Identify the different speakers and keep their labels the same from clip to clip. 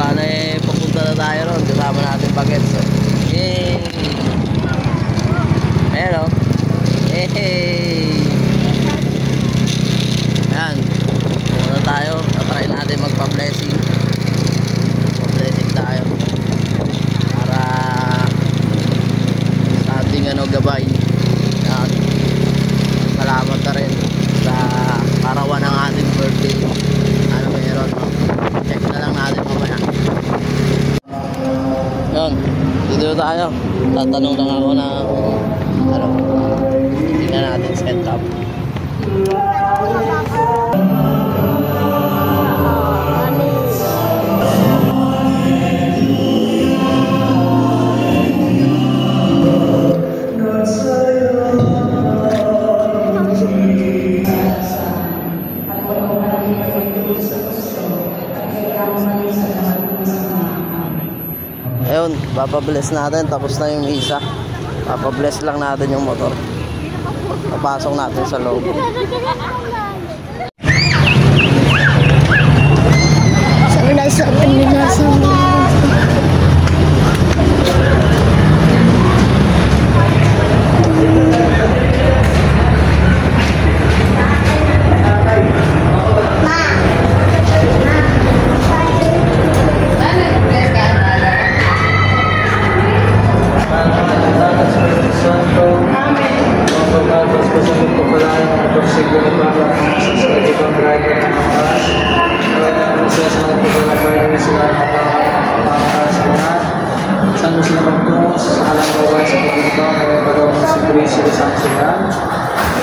Speaker 1: bale, papunta na tayo ron. Kasama natin bagets. Yay! Ayan o. Hey! Ayan. Muna tayo. Tatry natin magpa-blessing. Pa-blessing tayo. Para sa ating gabay. At salamat na rin sa karawan ng ating birthday. Ano meron, no? Check na lang natin mamaya. Yun, dito tayo. Tatanong lang ako na ano, tingnan natin set up. Ayun, papabless natin. Tapos na yung isa. Papabless lang natin yung motor. Papasok natin sa loob.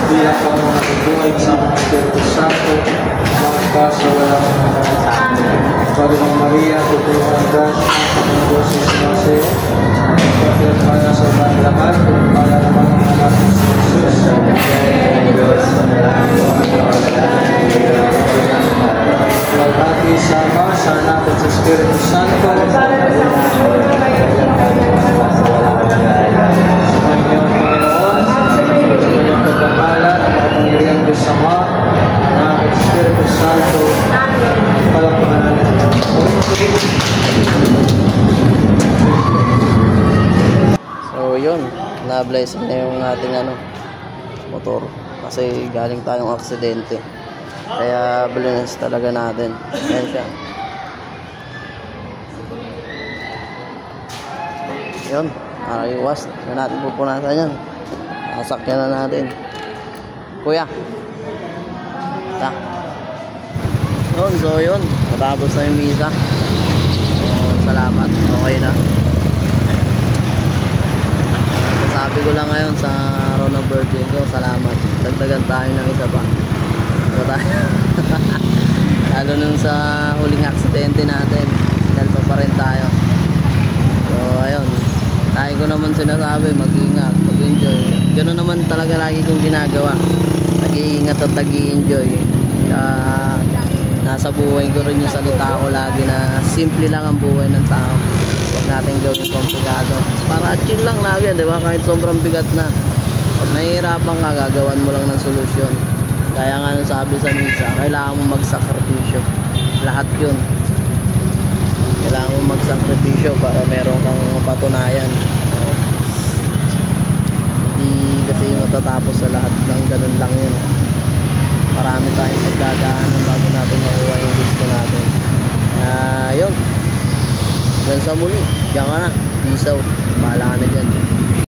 Speaker 2: Bilang kang mga buhay sa mga Espiritu Santo, mga sa walang Pagdamang Maria, tutulungan ng grasya, ng Diyos sa sinasayo, pagkakas para sa mga laman, kung para naman ang anak ng Jesus, sa Diyos, sa Pagkati sama sa anak at sa Espiritu Santo,
Speaker 1: so yun, na-bless na yung ating motor kasi galing tayong aksidente, kaya bless talaga natin. Ayan siya. Yun, nakaiwas na natin pupunasan yan. Nasakyan na natin kuya. Ta. So yun, matapos na yung misa. So, salamat, okay na. Sabi ko lang ngayon sa araw ng birthday ko, salamat. Dagdagan tayo ng isa pa. So, lalo nung sa huling aksidente natin, dalpa pa rin tayo. So ayun, tayo ko naman sinasabi, mag-ingat, mag-enjoy. Ganoon naman talaga lagi kong ginagawa. Nag-iingat at nag-i-enjoy. Nasa buhay ko rin yung salita ko lagi na simple lang ang buhay ng tao. Huwag natin gawin komplikado. Para chill lang lagi, di ba? Kahit sobrang bigat na. Pag nahihirapan ka, gagawan mo lang ng solusyon. Kaya nga nung sabi sa misa, kailangan mo magsakripisyo. Lahat yun. Kailangan mo magsakripisyo para meron kang patunayan. Hindi kasi matatapos sa lahat ng ganun lang yun. Marami tayong pagdadaanan bago natin makuha yung gusto natin. Yun. Hanggang sa muli. Diyan ka na. Peace out. Bahala ka na dyan.